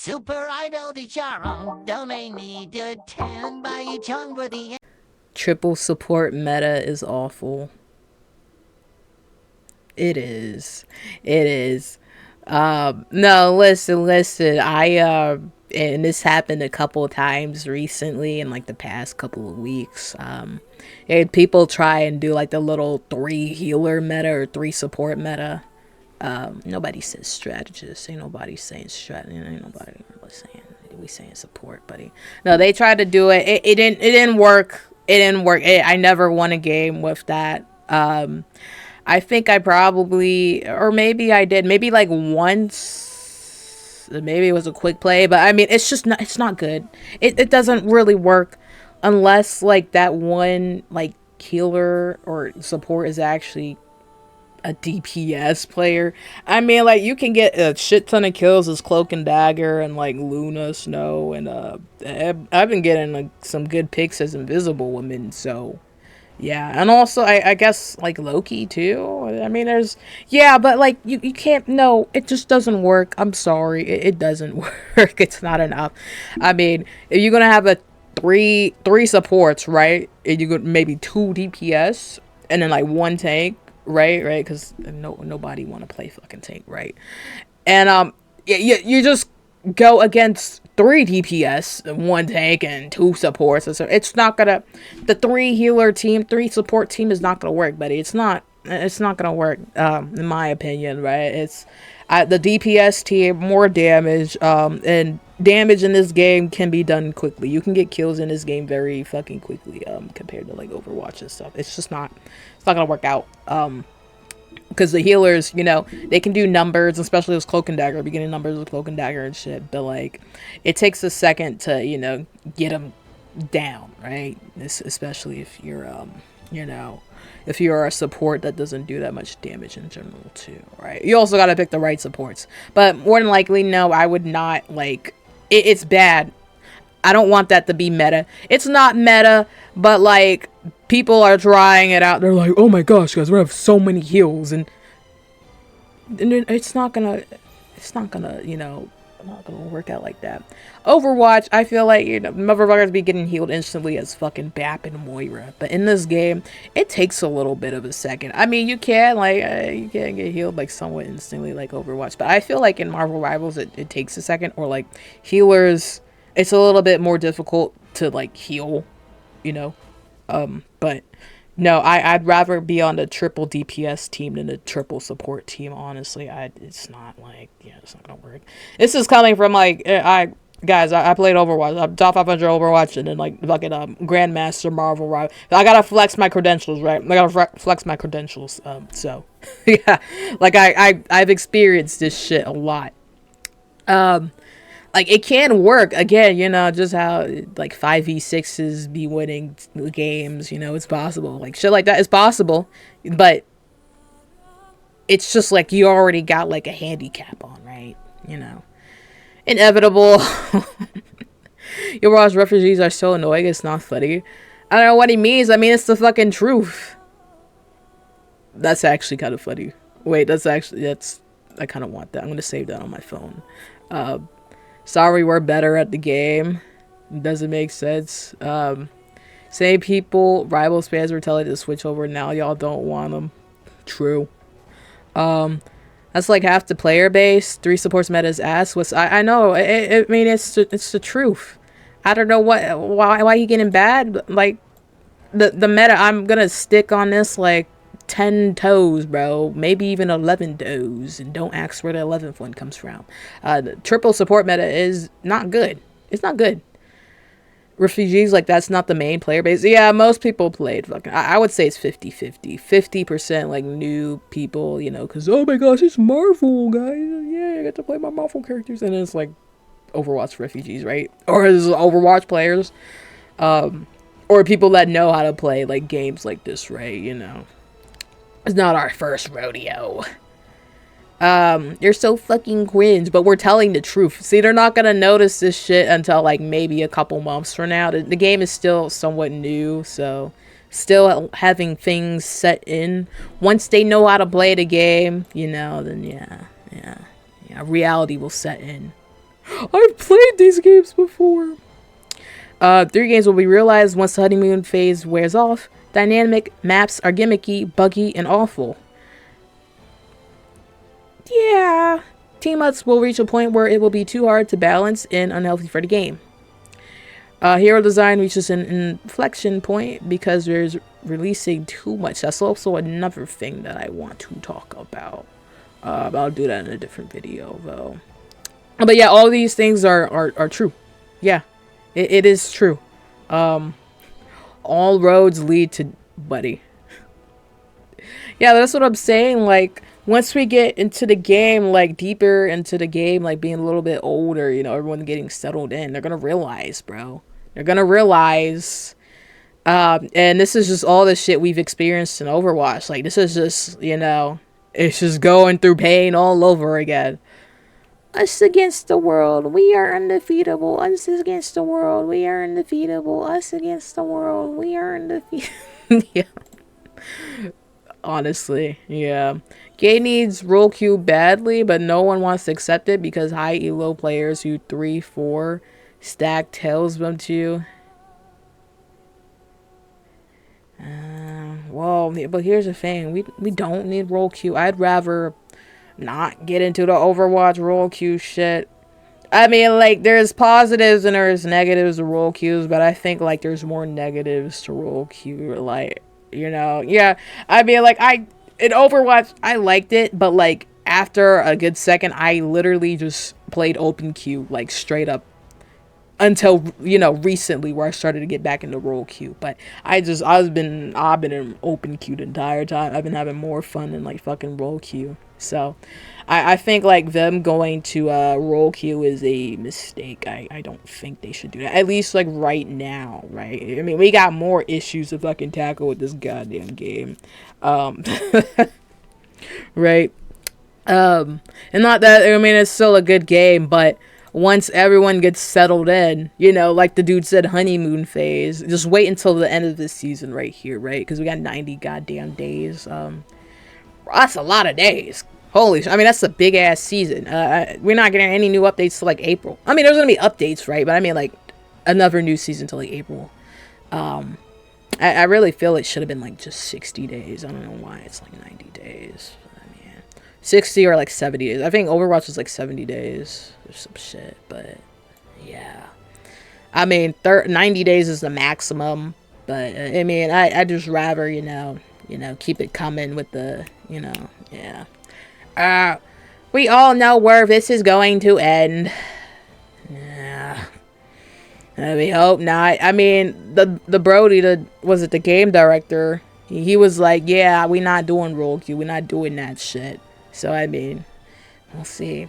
Super Idol de Charo, don't need to tend by each for the Triple support meta is awful. It is. It is. No, listen. And this happened a couple of times recently in like the past couple of weeks. And people try and do like the little 3 healer meta or 3 support meta. Nobody says strategist. Ain't nobody saying strategy. Ain't nobody really saying. We saying support, buddy. No, they tried to do it. It didn't. It didn't work. It didn't work. I never won a game with that. I think I probably, or maybe I did, maybe like once. Maybe it was a quick play, but I mean, it's just not. It's not good. It doesn't really work unless like that one like healer or support is actually a DPS player. I mean, like you can get a shit ton of kills as Cloak and Dagger and like Luna, Snow, and I've been getting like some good picks as Invisible Woman. So yeah, and also I guess like Loki too. I mean, there's yeah, but like you can't. No, it just doesn't work. I'm sorry, it doesn't work. It's not enough. I mean, if you're gonna have a three supports, right? And you got maybe 2 DPS and then like 1 tank, right? Because nobody want to play fucking tank, right? And you just go against 3 DPS, 1 tank, and 2 supports. So it's not gonna. The 3 healer team, 3 support team is not gonna work, buddy. It's not. It's not gonna work, in my opinion, right? It's the DPS team more damage, and damage in this game can be done quickly. You can get kills in this game very fucking quickly, compared to like Overwatch and stuff. It's just not. It's not gonna work out. Because the healers, they can do numbers, especially with Cloak and Dagger, beginning numbers with Cloak and Dagger and shit. But like, it takes a second to get them down, right? Especially if you're if you're a support that doesn't do that much damage in general too, right? You also got to pick the right supports. But more than likely, no, I would not like. It's bad. I don't want that to be meta. It's not meta, but like people are trying it out. They're like, "Oh my gosh, guys, we have so many heals," and it's not gonna, not gonna work out like that. Overwatch, I feel like motherfuckers be getting healed instantly as fucking Bap and Moira, but in this game, it takes a little bit of a second. I mean, you can get healed like somewhat instantly like Overwatch, but I feel like in Marvel Rivals, it takes a second, or like healers, it's a little bit more difficult to like heal, you know. But no, I'd rather be on the triple DPS team than the triple support team. Honestly, it's not like it's not gonna work. This is coming from like I played Overwatch. I'm top 500 Overwatch, and then like fucking Grandmaster Marvel. Right, I gotta flex my credentials, right? I gotta flex my credentials. So yeah, like I've experienced this shit a lot. Like it can work again, just how like 5v6s be winning games, it's possible, like shit like that is possible, but it's just like you already got like a handicap on, right? Inevitable. Your Ross refugees are so annoying, it's not funny. I don't know what he means. I mean, it's the fucking truth. That's actually kind of funny. Wait, that's I kind of want that. I'm gonna save that on my phone. Sorry, we're better at the game. Doesn't make sense. Same people, Rivals fans were telling to switch over. Now y'all don't want them. True. That's like half the player base. 3 supports meta's ass. I know. I mean, it's the truth. I don't know why he getting bad. Like the meta. I'm gonna stick on this like 10 toes, bro. Maybe even 11 toes. And don't ask where the 11th one comes from. The triple support meta is not good. It's not good. Refugees, like, that's not the main player base. Yeah, most people played fucking. I would say it's 50-50. 50% like new people, because, oh my gosh, it's Marvel, guys. Yeah, I get to play my Marvel characters. And then it's like Overwatch refugees, right? Or it's Overwatch players. Or people that know how to play like games like this, right? It's not our first rodeo. You're so fucking cringe, but we're telling the truth. See, they're not gonna notice this shit until like maybe a couple months from now. The game is still somewhat new, so still having things set in. Once they know how to play the game, then yeah, reality will set in. I've played these games before. 3 games will be realized once the honeymoon phase wears off. Dynamic maps are gimmicky, buggy, and awful. Yeah. Team-ups will reach a point where it will be too hard to balance and unhealthy for the game. Hero design reaches an inflection point because there's releasing too much. That's also another thing that I want to talk about. I'll do that in a different video, though. But yeah, all these things are true. Yeah, it is true. All roads lead to Buddy. Yeah, that's what I'm saying. Like, once we get into the game, like, deeper into the game, like, being a little bit older, you know, everyone getting settled in, they're gonna realize, bro. They're gonna realize, and this is just all the shit we've experienced in Overwatch. Like, this is just, you know, it's just going through pain all over again. Us against the world, we are undefeatable. Us against the world, we are undefeatable. Us against the world, we are undefeatable. Yeah. Honestly, yeah. Gay needs role queue badly, but no one wants to accept it because high elo players who 3-4 stack tells them to. Well, but here's the thing. We don't need role queue. I'd rather not get into the Overwatch role queue shit. I mean, like, there's positives and there's negatives to role queues, but I think, like, there's more negatives to role queue. Like, you know, yeah. I mean, like, in Overwatch, I liked it, but, like, after a good second, I literally just played open queue, like, straight up. Until, you know, recently where I started to get back into role queue. But I've been in open queue the entire time. I've been having more fun in, like, fucking role queue. So I think, like, them going to role queue is a mistake. I don't think they should do that. At least, like, right now, right? I mean, we got more issues to fucking tackle with this goddamn game. Right? And not that, I mean, it's still a good game, but once everyone gets settled in, you know, like the dude said, honeymoon phase, just wait until the end of this season right here, right? Because we got 90 goddamn days. That's a lot of days. Holy I mean, that's a big ass season. We're not getting any new updates till like April. I mean, there's gonna be updates, right? But I mean, like, another new season till like April. I really feel it should have been like just 60 days. I don't know why it's like 90 days. 60 or like 70 days. I think Overwatch was like 70 days or some shit, but yeah. I mean, 90 days is the maximum, but I mean, I just rather, you know, keep it coming with the, you know, yeah. We all know where this is going to end. Yeah. We hope not. I mean, the Brody, the game director, he was like, yeah, we not doing role queue. We're not doing that shit. So, I mean, we'll see.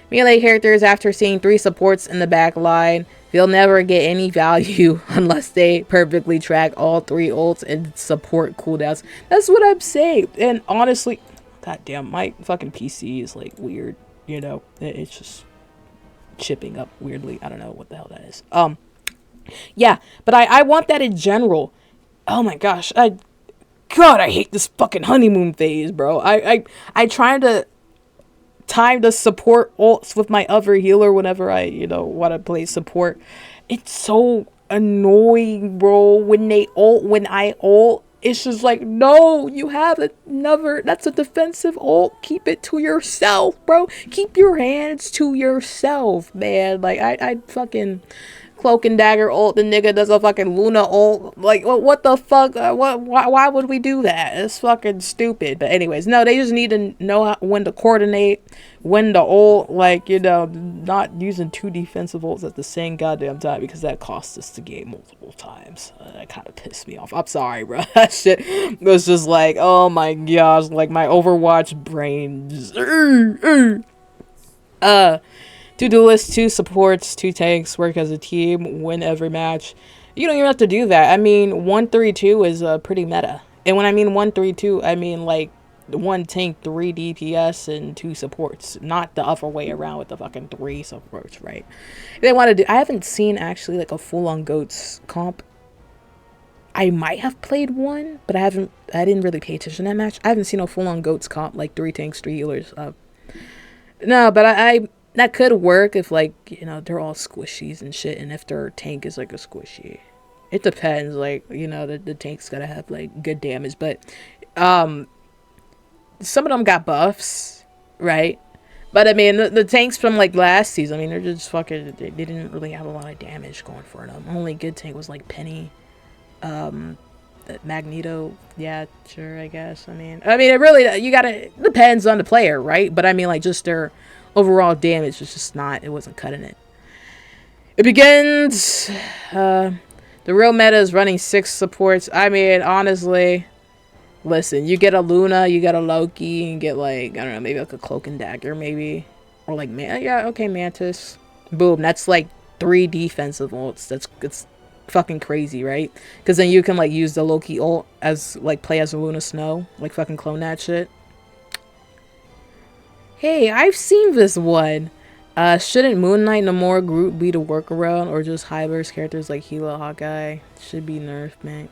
Melee characters, after seeing 3 supports in the back line, they'll never get any value unless they perfectly track all 3 ults and support cooldowns. That's what I'm saying. And honestly, goddamn, my fucking PC is, like, weird. You know, it's just chipping up weirdly. I don't know what the hell that is. Yeah, but I want that in general. Oh my gosh, God, I hate this fucking honeymoon phase, bro. I try to time the support ults with my other healer whenever I, you know, want to play support. It's so annoying, bro. When I ult, it's just like, no, you have another, that's a defensive ult. Keep it to yourself, bro. Keep your hands to yourself, man. Like, I fucking Cloak and Dagger ult, the nigga does a fucking Luna ult. Like, what the fuck? Why would we do that? It's fucking stupid. But anyways, no, they just need to know when to coordinate, when to ult. Like, you know, not using 2 defensive ults at the same goddamn time, because that cost us the game multiple times. That kind of pissed me off. I'm sorry, bro. That shit was just like, oh my gosh, like my Overwatch brain just, 2 duelists, 2 supports, 2 tanks, work as a team, win every match. You don't even have to do that. I mean, 1-3-2 is pretty meta. And when I mean 1-3-2, I mean like 1 tank, 3 DPS, and 2 supports. Not the other way around with the fucking 3 supports, right? They want to do. I haven't seen actually like a full-on GOATS comp. I might have played one, but I didn't really pay attention to that match. I haven't seen a full-on GOATS comp, like 3 tanks, 3 healers. No, but That could work if, like, you know, they're all squishies and shit, and if their tank is like a squishy. It depends, like, you know, the tank's gotta have like good damage, but um some of them got buffs, right? But I mean, the tanks from like last season, I mean, they're just fucking. They didn't really have a lot of damage going for them. Only good tank was like Penny, Magneto. Yeah, sure, I guess. I mean, it really you gotta it depends on the player, right? But I mean, like just their overall damage was just not. It wasn't cutting it. It begins. The real meta is running 6 supports. I mean, honestly, listen, you get a Luna, you get a Loki, you get like, I don't know, maybe like a Cloak and Dagger, maybe. Or like, yeah, okay, Mantis. Boom, that's like 3 defensive ults. It's fucking crazy, right? Because then you can like use the Loki ult as, like, play as a Luna Snow. Like, fucking clone that shit. Hey, I've seen this one. Shouldn't Moon Knight no more Groot be the workaround, or just high burst characters like Hela, Hawkeye? Should be nerfed, man.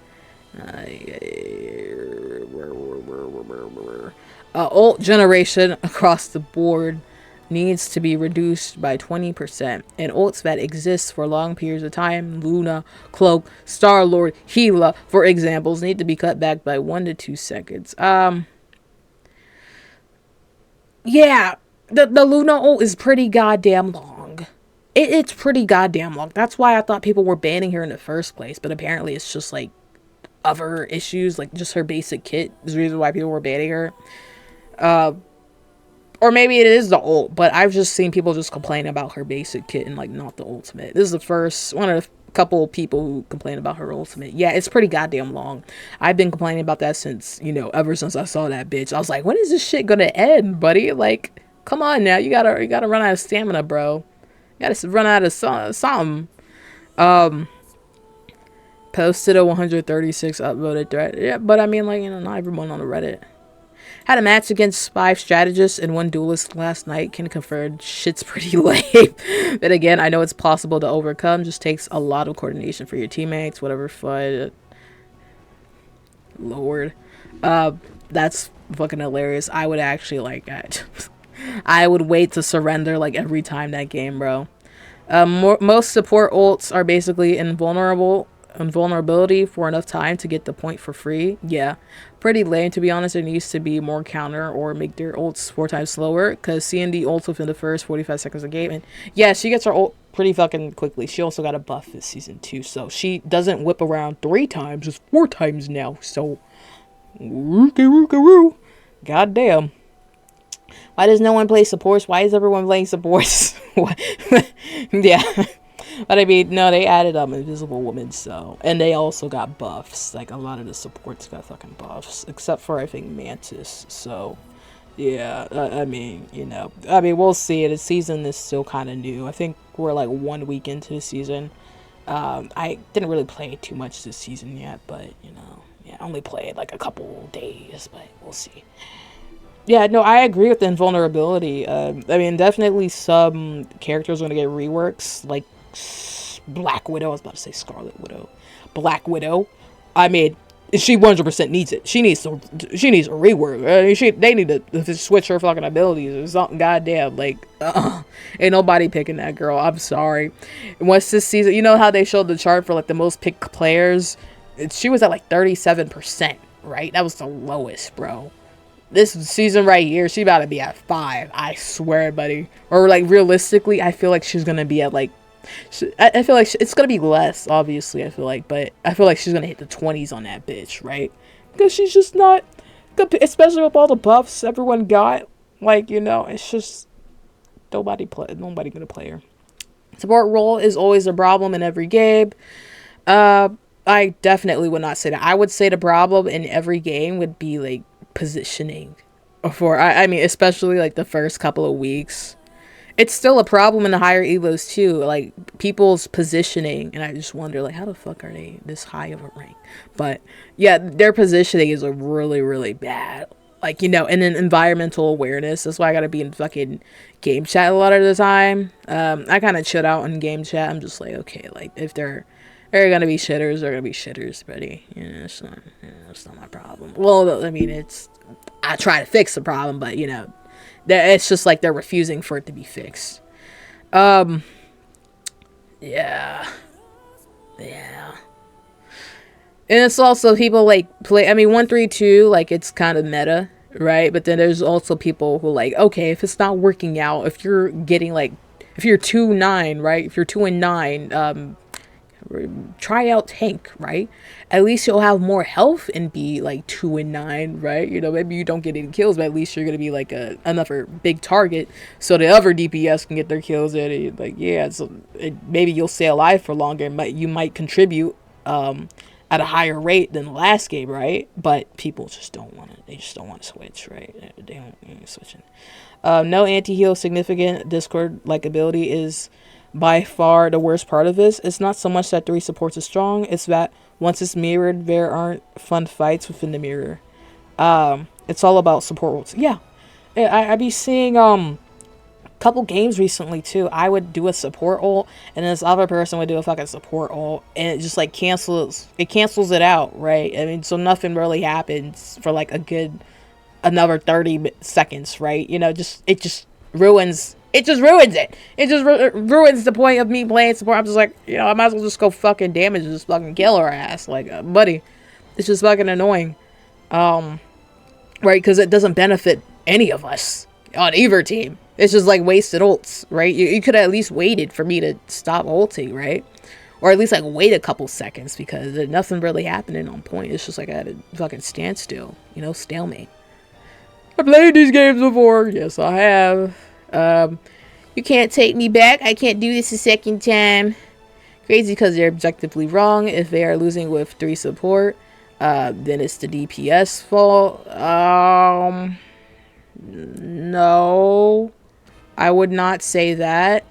Ult generation across the board needs to be reduced by 20%, and ults that exist for long periods of time, Luna, Cloak, Star-Lord, Hela, for examples, need to be cut back by 1 to 2 seconds. Yeah, the Luna ult is pretty goddamn long. It's pretty goddamn long. That's why I thought people were banning her in the first place, but apparently it's just like other issues, like just her basic kit is the reason why people were banning her. Or maybe it is the ult, but I've just seen people just complain about her basic kit and like not the ultimate. This is the first one of the couple people who complain about her ultimate. Yeah, it's pretty goddamn long. I've been complaining about that since, you know, ever since I saw that bitch. I was like, when is this shit gonna end, buddy? Like, come on now, you gotta run out of stamina, bro. You gotta run out of something. Posted a 136 upvoted thread. Yeah, but I mean, like, you know, not everyone on the Reddit. Had a match against 5 strategists and 1 duelist last night. Can confirm shit's pretty lame. But again, I know it's possible to overcome. Just takes a lot of coordination for your teammates. Whatever FUD. Lord. That's fucking hilarious. I would actually like that. I would wait to surrender like every time that game, bro. Most support ults are basically invulnerability for enough time to get the point for free. Yeah, pretty lame, to be honest. There needs to be more counter or make their ults 4 times slower, because CND ults within the first 45 seconds of game. And yeah, she gets her ult pretty fucking quickly. She also got a buff this season too, so she doesn't whip around 3 times, it's 4 times now. So god damn. Why does no one play supports? Why is everyone playing supports? Yeah. But I mean, no, they added Invisible Woman, so. And they also got buffs. Like, a lot of the supports got fucking buffs. Except for, I think, Mantis. So, yeah. I mean, you know. I mean, we'll see. The season is still kind of new. I think we're, like, 1 week into the season. I didn't really play too much this season yet, but, you know. Yeah, I only played, like, a couple days, but we'll see. Yeah, no, I agree with the invulnerability. I mean, definitely some characters are going to get reworks, like Black Widow. I was about to say Scarlet Widow. Black Widow. I mean, she 100% needs it. She needs a rework. I mean, they need to switch her fucking abilities or something. Goddamn, like, ain't nobody picking that girl. I'm sorry. Once this season, you know how they showed the chart for like the most picked players? She was at like 37%, right? That was the lowest, bro. This season right here, she about to be at 5. I swear, buddy. Or like realistically, I feel like she's gonna be at like. I feel like it's gonna be less, obviously. I feel like, but I feel like she's gonna hit the 20s on that bitch, right? Because she's just not, especially with all the buffs everyone got. Like, you know, it's just nobody gonna play her. Support role is always a problem in every game. I definitely would not say that. I would say the problem in every game would be like positioning. I mean, especially like the first couple of weeks. It's still a problem in the higher elos too, like people's positioning, and I just wonder like how the fuck are they this high of a rank? But yeah, their positioning is really, really bad. Like, you know, and then environmental awareness. That's why I gotta be in fucking game chat a lot of the time. I kind of chill out in game chat. I'm just like, okay, like if they're gonna be shitters, they're gonna be shitters, buddy. You know, it's not my problem. Well, I mean, I try to fix the problem, but you know, it's just like they're refusing for it to be fixed. Yeah. Yeah. And it's also people like play. I mean, 132, like it's kind of meta, right? But then there's also people who like, okay, if it's not working out, if you're getting like, if you're 2-9, right? If you're 2-9, try out tank, right? At least you'll have more health and be like 2-9, right? You know, maybe you don't get any kills, but at least you're gonna be like another big target, so the other DPS can get their kills in it. Like, yeah, so maybe you'll stay alive for longer. You might contribute at a higher rate than the last game, right? But people just don't want to. They just don't want to switch, right? They don't switching. No anti-heal significant Discord like ability is by far the worst part of this. It's not so much that 3 supports is strong, it's that once it's mirrored, there aren't fun fights within the mirror. It's all about support roles. Yeah. I be seeing couple games recently too. I would do a support ult, and this other person would do a fucking support ult, and it just like cancels it out, right? I mean, so nothing really happens for like a good another 30 seconds, right? You know, it just ruins it. It just ruins the point of me playing support. I'm just like, you know, I might as well just go fucking damage and just fucking kill her ass, like, buddy. It's just fucking annoying, right? Because it doesn't benefit any of us on either team. It's just like wasted ults, right? You could have at least waited for me to stop ulting, right? Or at least like wait a couple seconds, because there's nothing really happening on point. It's just like I had a fucking standstill, you know, stalemate. I played these games before. Yes, I have. You can't take me back. I can't do this a second time. Crazy because they're objectively wrong. If they are losing with 3 support, then it's the DPS fault. No. I would not say that.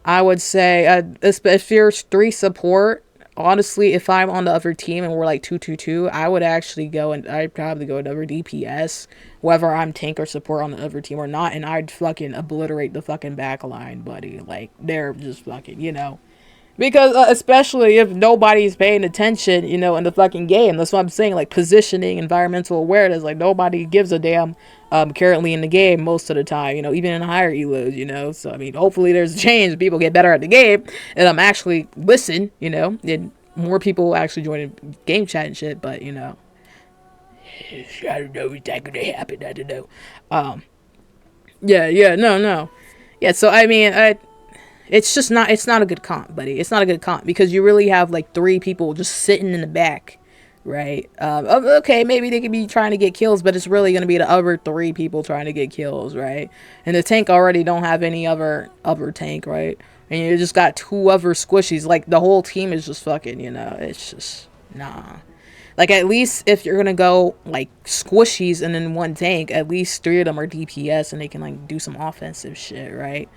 I would say, if there's 3 support, honestly, if I'm on the other team and we're like 2-2-2, I would actually go and I'd probably go another DPS, whether I'm tank or support on the other team or not, and I'd fucking obliterate the fucking backline, buddy. Like, they're just fucking, you know. Because, especially if nobody's paying attention, you know, in the fucking game. That's what I'm saying, like, positioning, environmental awareness, like, nobody gives a damn, currently in the game most of the time, you know, even in higher elos, you know. So, I mean, hopefully there's a change, people get better at the game, and actually listen, you know, and more people actually join in game chat and shit, but, you know, I don't know, is that gonna happen? I don't know. No. Yeah, so, I mean, it's not a good comp, buddy. It's not a good comp because you really have like 3 people just sitting in the back, right? Okay, maybe they could be trying to get kills, but it's really going to be the other 3 people trying to get kills, right? And the tank already don't have any other tank, right? And you just got 2 other squishies. Like, the whole team is just fucking, you know, it's just, nah. Like, at least if you're going to go, like, squishies and then 1 tank, at least 3 of them are DPS and they can, like, do some offensive shit, right?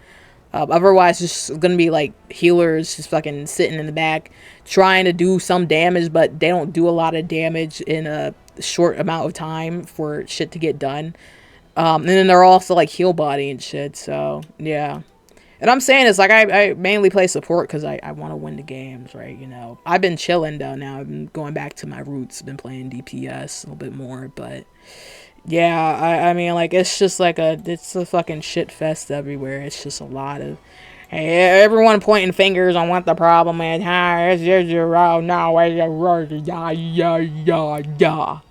Otherwise, it's just gonna be like healers just fucking sitting in the back trying to do some damage, but they don't do a lot of damage in a short amount of time for shit to get done. And then they're also like heal body and shit, so yeah. And I'm saying it's like I mainly play support because I want to win the games, right? You know, I've been chilling though now. I've been going back to my roots, been playing DPS a little bit more, but yeah, I mean, like, it's just like it's a fucking shit fest everywhere. It's just a lot of, hey, everyone pointing fingers on what the problem is. Hi, it's just your road now, yeah,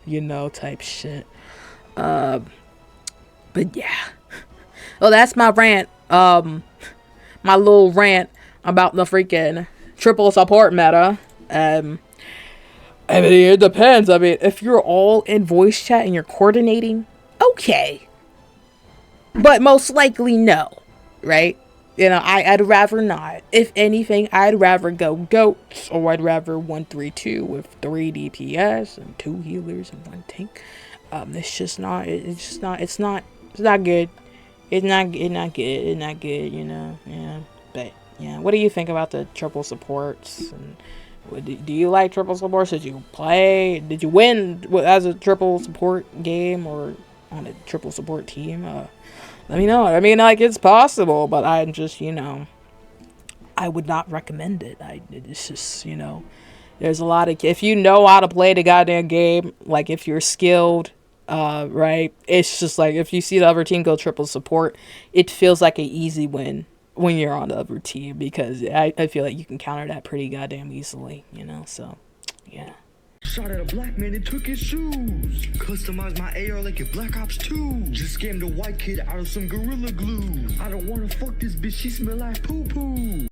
you know, type shit. But yeah. Well, that's my rant. My little rant about the freaking triple support meta. I mean, it depends. I mean, if you're all in voice chat and you're coordinating, okay. But most likely, no. Right? You know, I'd rather not. If anything, I'd rather go goats, or I'd rather 1-3-2 with 3 DPS and 2 healers and 1 tank. It's not good. It's not good. It's not good, you know. Yeah. But, yeah. What do you think about the triple supports? And do you like triple supports? Did you win as a triple support game or on a triple support team? Let me know. I mean, like, it's possible, but I'm just, you know, I would not recommend it. It's just, you know, there's a lot of, if you know how to play the goddamn game, like, if you're skilled, right, it's just like, if you see the other team go triple support, it feels like an easy win. when you're on the other team, because I feel like you can counter that pretty goddamn easily, you know. So yeah. Shot at a black man and took his shoes. Customized my AR like a Black Ops 2. Just scammed a white kid out of some Gorilla Glue. I don't wanna fuck this bitch, she smell like poo poo.